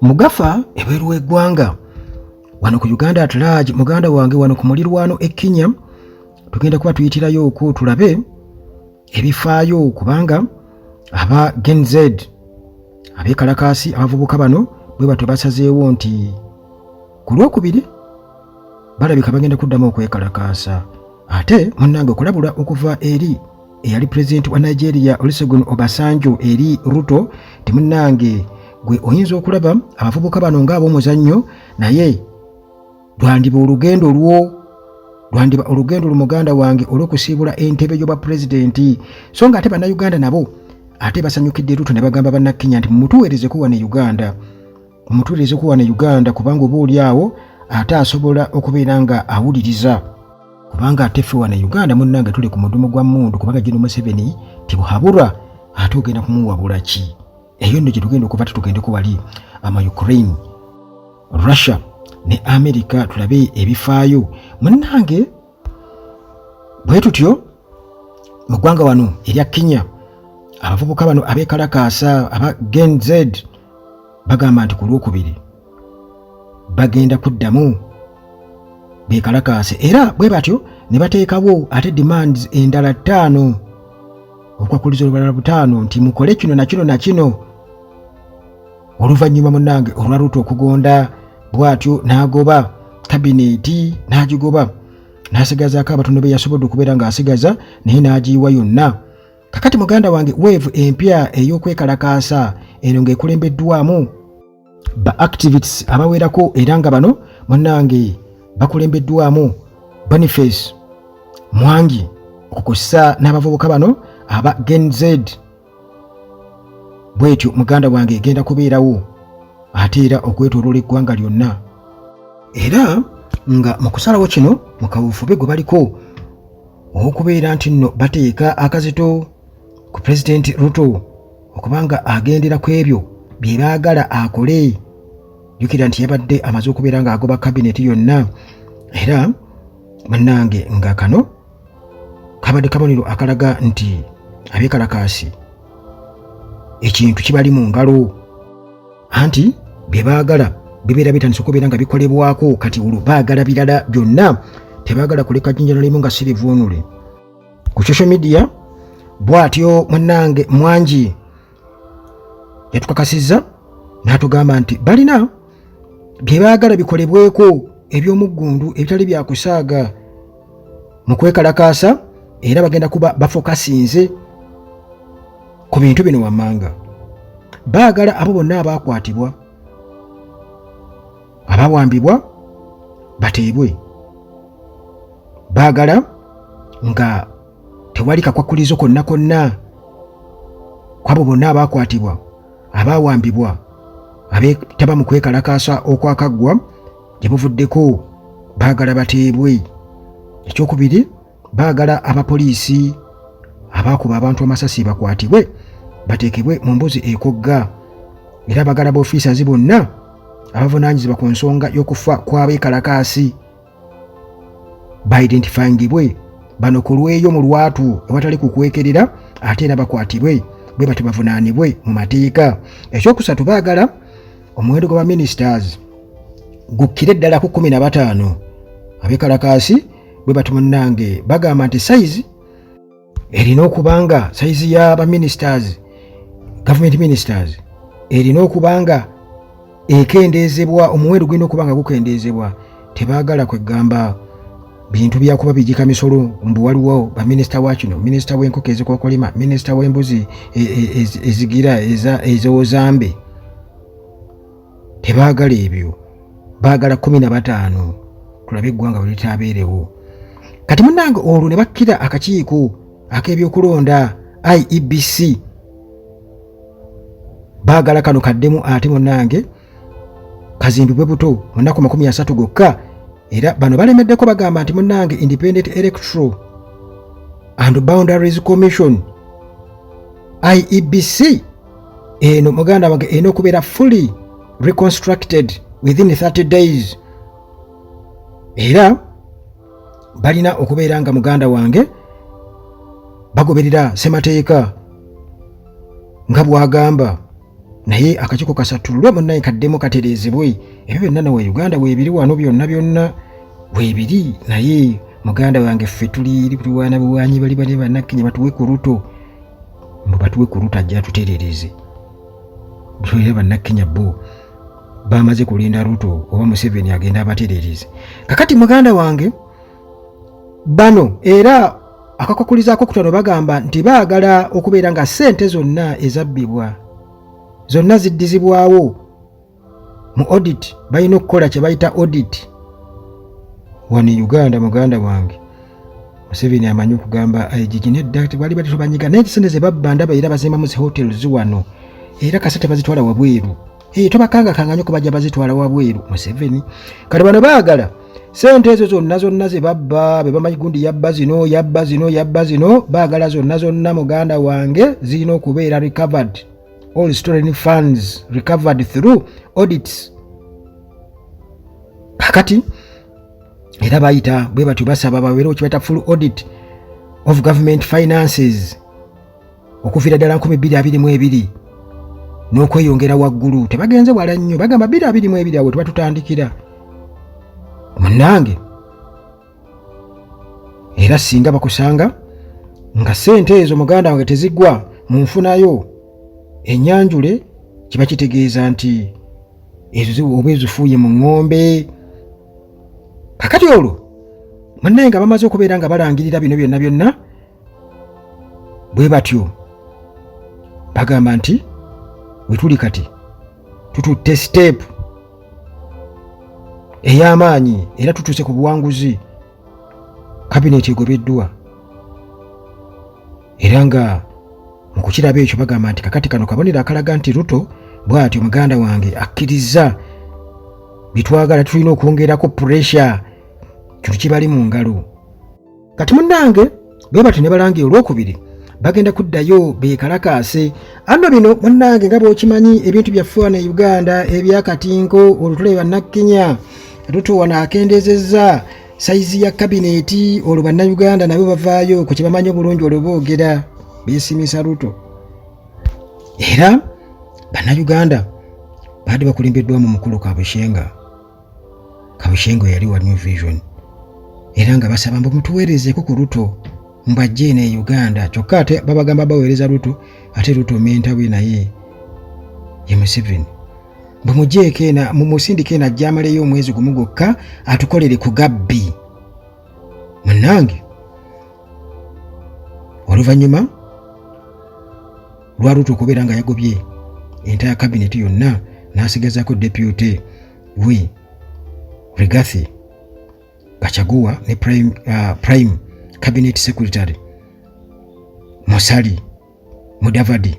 Mugafa ebweru w'eggwanga wano ku Uganda at large, muganda wange wano ku mulirwano e Kenya tugenda kuba tuyitirayo okwo tulabe ebifaayo kubanga aba Gen Z abekalakasi abavubuka bano bwe batyo basazeewo nti ku Lwokubiri balabika bagenda kuddamu okwekalakaasa ate munnange okulabula okuva eri eyali pulezidenti wa Nigeria Olusegun Obasanjo eri Ruto temunnange gwe oyinza okulaba abavubuka bano ng'ab'omuzannyo naye lwandiba olugendo lumuganda wange olw'okusiibula entebe y'obwa pulezidenti so nga ate bannayuganda nabo ate basanyukidde Ruto ne bagamba bannakenya nti mumutuweerezeko wane Uganda kubanga oba oli awo ate asobola okubeera nga awuliriza kubanga ate ffe wane Uganda munnange tuli ku mudumu gwa mmundu kubanga gino Museveni tibuhabulwa ate ogenda kumuwabula ki eyo nno gye tugenda okuva tetugende wali Ukraine, Russia ne America tulabe ebifaayo munnange bwe tutyo mu ggwanga wano erya Kenya abavubuka bano abekalakaasa aba Gen Z bagamba nti ku Lwokubiri bagenda kuddamu bekalakaase era bwe batyo ne bateekawo ate demands endala 5 okwakuliza olulala 5 nti mukole kino na kino oluvannyuma munnange olwa Ruto okugonda bw'atyo n'agoba kabineti n'agigoba n'asigazaako abatono be yasobodde okubeera ng'asigaza naye n'agiyiwa yonna. Kakati muganda wange wave empya ey'okwekalakaasa eno ng'ekulembeddwamu ba activists abawerako era nga bano munnange bakulembeddwamu Boniface Mwangi okukosa n'abavubuka bano aba Gen Z bwetyo muganda wange egenda kubeerawo ate era okwetooloola eggwanga lyonna era nga mu kusalawo kino mu kabuufube gwe baliko okubeera nti nno bateeka akazito ku pulezidenti Ruto okubanga agendera ku ebyo bye baagala akole jjukira nti yabadde amaze okubeera ng'agoba kabineti yonna era munnange nga kano kabadde kabonero akalaga nti abekalakaasi ekintu kibali mu ngalo anti bye baagala bibeera bitandise okubeera nga bikolebwako kati olwo baagala birala byonna tebaagala kuleka jjinjana limu nga sirivuunule ku social media bw'atyo munnange Mwangi yatukakasizza n'atugamba nti balina bye baagala bikolebweko eby'omuggundu ebitali byakusaaga mu kwekalakaasa era bagenda kuba bafokasinze ku bintu bino wammanga baagala abo bonna abaakwatibwa abawambibwa bateebwe baagala nga tewali kakwakulizo konna kwabo bonna abaakwatibwa abawambibwa abeetaba mu kwekalakaasa okwakaggwa gye buvuddeko baagala bateebwe. Ekyokubiri baagala abapoliisi abaakuba abantu amasasi bakwatibwe bateekebwe mu mbuzi ekogga era baagala b'ofiisazi bonna abavunaanyizibwa ku nsonga y'okufa kw'abeekalakaasi baidentifyingibwe bano ku lweyo mu lwatu ewatali kukwekerera ate era bakwatibwe bwe batyo bavunaanibwe mu mateeka. Ekyokusatu baagala omuwendo gwa ministers gukkire ddala ku 15 abeekalakaasi bwe batyo munnange bagamba nti sayizi erina okubanga sayizi y'abaministers government ministers erina okubanga ekendeezebwa omuwendo gulina okubanga gukendeezebwa tebaagala kwegamba bintu byakuba bijika misolo mbu waliwo baminisita wa kino minisita w'enkoko ezikokolima minisita w'embuzi ezigira ez'ozambe tebaagala ebyo baagala 15 tulabe eggwanga bwe litaabeerewo. Kati munnange olwo ne bakkira akakiiko ak'ebyokulonda IEBC baagala kano kaddemu ate munnange kazimbibwe buto mu nnaku 30 gokka era bano balemeddeko bagamba nti munnange Independent Electoral and Boundaries Commission IEBC eno muganda wange eno okubeera fully reconstructed within 30 days era balina okubeera nga muganda wange bagoberera ssemateeka nga bwagamba naye akakiiko kasatulwe munnaye kaddemu katereezebwe. Ebyo byonna nawe Uganda weebiri wano byonna weebiri, naye muganda wange ffe tuli tulwana buwanyi bali bane Bannakenya batuwe ku Ruto. Mbu batuwe ku Ruto ajja tutereereze. Bwe Bannakenya bo bamaze kulinda Ruto oba Museveni agenda abatereereze. Kakati muganda wange bano era akakokulizaako kutono bagamba nti baagala okubeera nga ssente zonna ezabbibwa zonna ziddizibwawo mu audit. Balina okukola kye bayita audit wano Uganda. Muganda wange Museveni amanyi okugamba IGG nedda tebali batubanyiga naye ssente ze babba ndaba era bazimba mu hotels wano era kasete bazitwala wabweru. Tobakanga kanganya okubajja bazitwala wabweru Museveni. Kati bano baagala ssente ezo zonna ze babba be bamanyi gundi yabba zino baagala zonna muganda wange zirina okubeera recovered, all stolen funds recovered through audits. Kakati era bayita bwe batyo basaba babeerewo kye bayita full audit of government finances okuviira ddala 2022 n'okweyongera waggulu. Tebagenze wala nnyo, bagamba 2022 awo tuba tutandikira munnange. Era singa bakusanga nga ssente ezo muganda wange tezigwa mu nfunayo ennyanjule, kiba kitegeeza nti ezo oba ezifuuye mu ng'ombe. Kakati olwo munnaye nga bamaze okubeera nga balangirira bino byonna bwe batyo bagamba nti wetuli kati tututte step ey'amaanyi era tutuuse ku buwanguzi. Kabineti egobeddwa era nga mu kukiraba ekyo bagamba nti kakati kano kabonero akalaga nti Ruto bw'atyo muganda wange akkiriza bitwagala tulina okwongerako pressure kyo kibali mu ngalo. Kati munnange bwe batyo ne balangira olwokubiri bagenda kuddayo beekalakaase. Ano bino munnange nga bw'okimanyi ebintu byaffe wano e Uganda ebyakatinko olutule Bannakenya Ruto wano akendeezezza saizi ya kabineti olwo Bannayuganda nabo bavaayo ku kye bamanyi obulungi olwo boogera beesimisa Ruto. Era Bannayuganda baadde bakulembeddwamu mukulu Kabushenga yali wa New Vision era nga basaba mbu mutuweerezeeko ku Ruto mbajje ne Uganda. Kyokka ate babagamba baweereza Ruto ate Ruto menta we naye ye Museveni bamugjeeko ena mumusindike ena ajja amaleyo omwezi gumu gwokka atukolere ku gabbi. Munnange oluvannyuma lwa Ruto okubeera nga yagobye entire cabinet yonna n'asigazaako deputy we Rigathi Gachagua ne prime cabinet secretary Musali Mudavadi.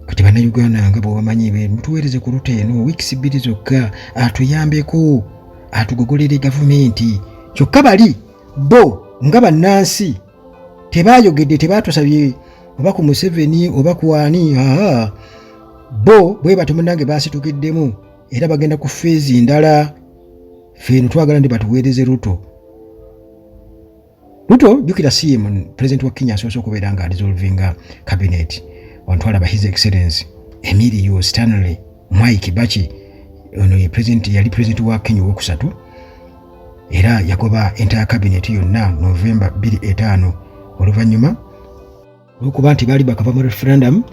Kati Bannayuganda nga bwe bamanyi be mutuweereze ku Ruto eno wiiki 2 zokka atuyambeko atugogolere gavumenti. Kyokka bali bo nga bannansi tebaayogedde tebatusabye oba ku Museveni oba ku ani. Bo bwe batyo munnange baasitukiddemu era bagenda ku feezi ndala. Feno twagala ndi batuweereze Ruto. Jukira CM president wa Kenya asoose okubeera nga dissolvinga cabinet wantwala ba His Excellency Emilio Stanley Mwai Kibaki. Ono ye president yali president wa Kenya owokusatu era yagoba entire cabinet yonna November 25 oluvannyuma olw'okuba nti baali bakava mu referendum.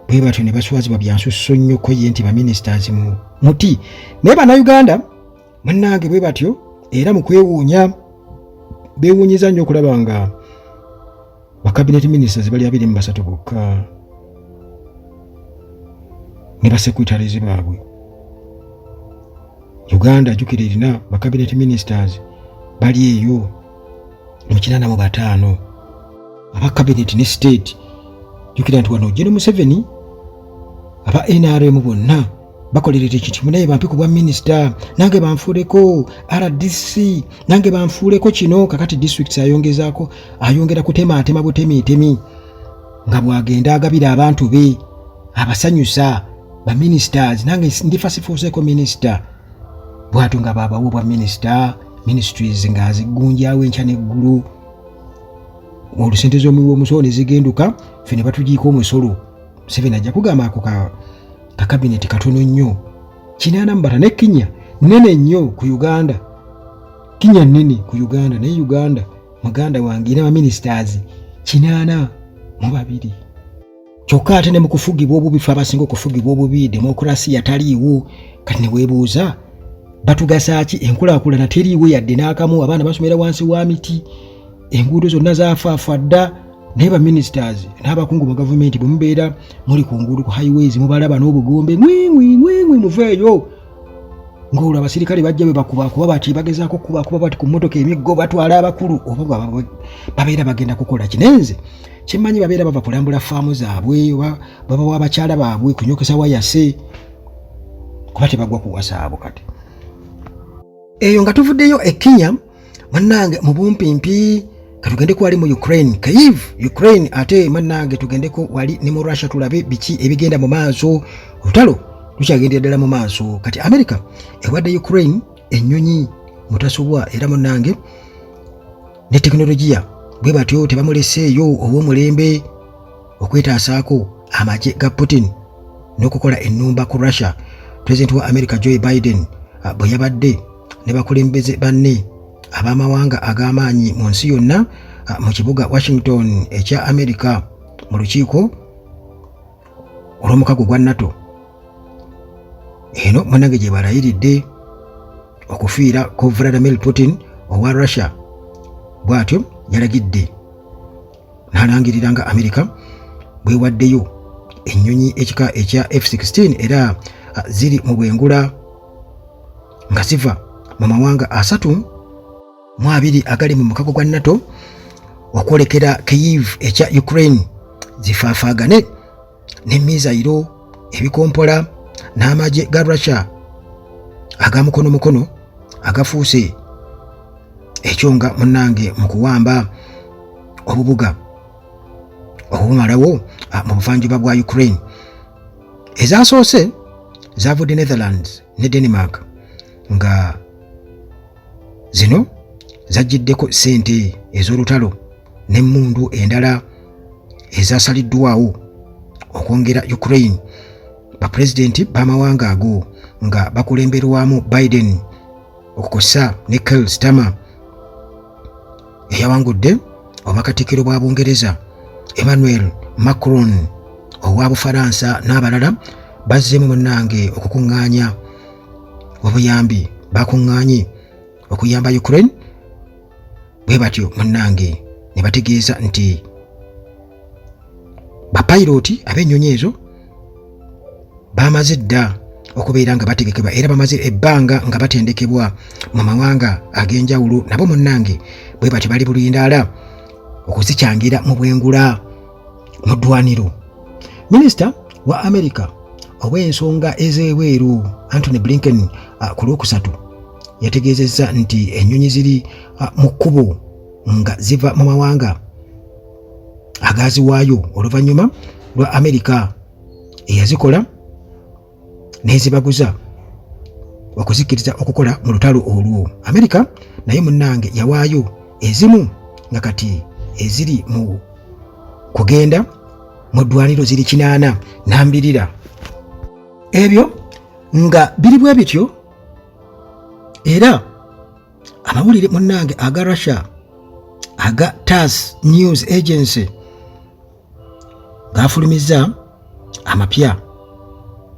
Bwe batyo ne baswazibwa byansusso nnyo ko ye nti baministers mu muti. Naye Bannayuganda munnange bwe batyo era mu kwewuunya beewuunyiza nnyo okulaba nga bakabinet ministers bali 23 bokka ne basecretaries baabwe. Uganda jukira erina bakabinet ministers bali eyo mu 85 aba cabinet ne state. Jukira nti wano General Museveni aba NRM bonna bakolerera ekintu naye bampe ku bwa minister nange banfuuleko RDC nange banfuuleko kino. Kakati districts ayongera kutema butemi nga bwagenda agabira abantu be abasanyusa ba ministers. Nange ndifa sifuuseeko minister bwatu nga babawo bwa ministries nga zigunjawo enkya n'eggulu. Olusente z'omuwi w'omusolo ne zigenduka ffe ne batugiiko omusolo. Museveni ajja kugamba ako ka kabineti katono nnyo 80 ne Kenya nene nnyo ku Uganda. Kenya nene ku Uganda ne Uganda muganda wange ina ministers 82 kyokka ate ne mu kufugibwa obubi fe abasinga okufugibwa obubi demokrasiya taliiwo. Kati ne weebuuza batugasa ki? Enkulaakulana teriiwo yadde n'akamu. Abaana basomera wansi wa miti, enguudo zonna zaafaafa dda. Naye ba ministers n'abakungu ba gavumenti bwe mubeera muli ku nguudo ku highways mubalaba n'obugombe mwimwi muveeyo. Ng'olwo abasirikale bajja bwe bakuba bati bagezaako kuba bati ku mmotoka emiggo batwala abakulu oba babeera bagenda kukola kinenze. Kimmanyi babeera bava kulambula faamu zaabwe oba babawa abakyala baabwe kunyokesa wayase kuba tebagwa kuwasa abo. Kati eyo nga tuvuddeyo e Kenya mannange mu bumpimpi katugende wali mu Ukraine, Kyiv, Ukraine. Ate mannange tugendeko wali ne mu Russia tulabe biki ebigenda mu maaso. Olutalo tukyagendera ddala mu maaso. Kati America ewadde Ukraine ennyonyi mutasobwa era mannange ne tekinologiya bwe batyo tebamuleseeyo ow'omulembe okwetaasaako amagye ga Putin n'okukola ennumba ku Russia. President wa America Joe Biden bwe yabadde ne bakulembeze banne ab'amawanga ag'amaanyi mu nsi yonna mu kibuga Washington ekya America mu lukiiko olw'omukago gwa NATO. Eno mannange gye balayiridde okufiira ko Vladimir Putin owa Russia. Bw'atyo yalagidde n'alangirira nga America bwewaddeyo ennyonyi ekika ekya F-16 era ziri mu bwengula nga ziva mu mawanga 32 agali mu mukago gwa NATO okwolekera Kyiv ekya Ukraine zifaafaagane ne mizayiro ebikompola n'amagye ga Russia agamukono agafuuse ekyonga munnange mu kuwamba obubuga obumalawo mu buvanjuba bwa Ukraine. Ezasoose zavudde Netherlands ne Denmark nga zino zajjiddeko ssente ez'olutalo n'emmundu endala ezasaliddwawo okwongera Ukraine. Bapulezidenti b'amawanga ago nga bakulemberwamu Biden okukosa ne Keir Starmer eyawangudde obwakatikkiro bwa Bungereza, Emmanuel Macron owa Bufaransa n'abalala bazzeemu munnange okukuŋŋaanya obuyambi bakuŋŋaanye okuyamba Ukraine. Bwe batyo munnange ne bategeeza nti bapayiroti ab'ennyonyi ezo bamaze dda okubeera nga bategekebwa era bamaze ebbanga nga batendekebwa mu mawanga ag'enjawulo. Nabo munnange bwe batyo bali bulindaala okuzikyangira mu bwengula mu ddwaniro. Minisita wa America ow'ensonga ez'ebweru Antony Blinken ku Lwokusatu yategeezezza nti ennyonyi ziri mu kkubo nga ziva mu mawanga agaziwaayo oluvannyuma lwa America eyazikola n'ezibaguza okuzikkiriza okukola mu lutalo olwo. America naye munnange yawaayo ezimu nga kati eziri mu kugenda mu ddwaniro ziri 80 ebyo nga biri bwe bityo era amawulire munnange aga Russia aga TASS News Agency gafulumizza amapya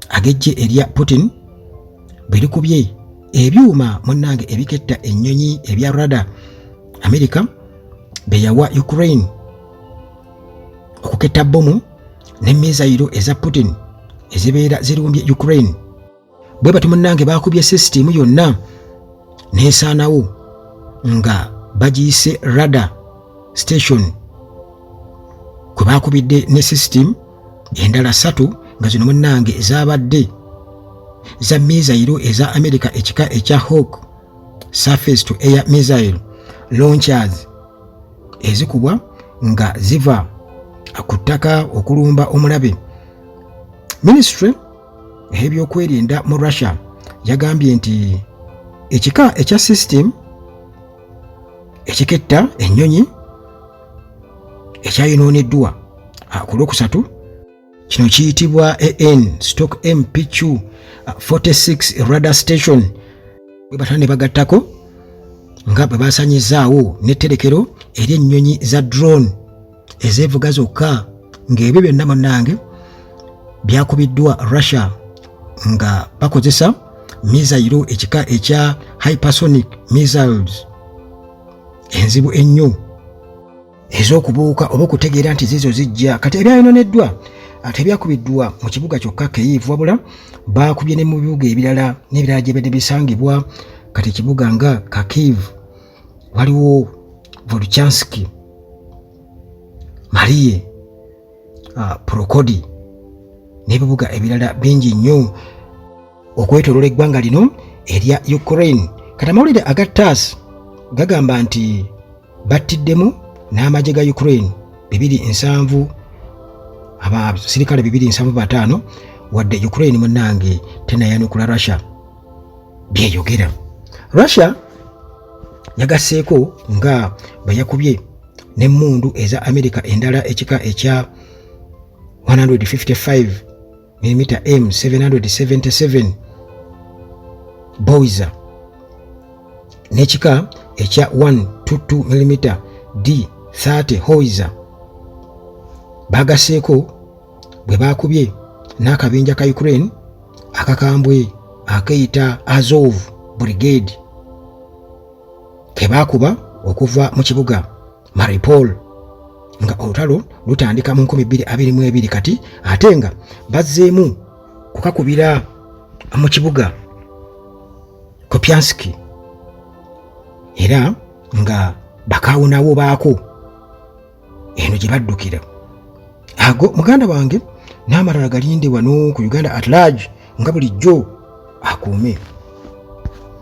agejje erya Putin birikubye ebyuma munnange ebiketta ennyonyi ebya radar America beyawa Ukraine okuketta bomu ne mizayiro eza Putin ezibeera zirumbye Ukraine. Bwe bati munnange bakubye system yonna nesaanawo nga bagiyise radar station kwe bakubidde ne system endala 3 nga zino munnange ezabadde za mizayiro eza America ekika ekya Hawk surface to air missile launchers ezikubwa nga ziva ku ttaka okulumba omulabe. Ministry ebyokwerinda mu Russia yagambye nti ekika ekya system ekiketta ennyonyi ekyayonooneddwa ku Lwokusatu kino kiyitibwa AN Stock MPQ 46 radar station bwe batane bagattako nga bwe basanyizaawo n'etterekero ery'ennyonyi za drone ezeevuga zokka ng'ebyo byonna munnange byakubiddwa Russia nga bakozesa missile ekika ekya hypersonic missiles enzibu ennyo ez'okubuuka oba okutegeera nti zizo zijja. Kati ebyayononeddwa ate byakubiddwa mu kibuga kyokka Kyiv wabula baakubye ne mu bibuga ebirala n'ebirala gye bidde bisangibwa. Kati ekibuga nga Kharkiv waliwo Volchansk, Marie, Prokodi n'ebibuga ebirala bingi nnyo okwetooloola eggwanga lino erya Ukraine. Kati amawulire aga TASS gagamba nti battiddemu n'amagye ga Ukraine 270 abasirikale 275 wadde Ukraine munnange tenayanukula Russia byeyogera. Russia yagasseeko nga bwe yakubye n'emmundu eza America endala ekika ekya 155 mm M777 Bowser n'ekika ekya 122 mm D30 Howitzer bagasseeko bwe bakubye n'akabinja ka Ukraine akakambwe akeyita Azov Brigade ke bakuba okuva mu kibuga Mariupol nga olutalo lutandika mu 2022 kati ate nga bazzeemu kukakubira mu kibuga Kupiansk era nga bakawunawo baako eno gye baddukira. Ago muganda wange n'amalala galinde wano ku Uganda at large nga bulijjo akuume.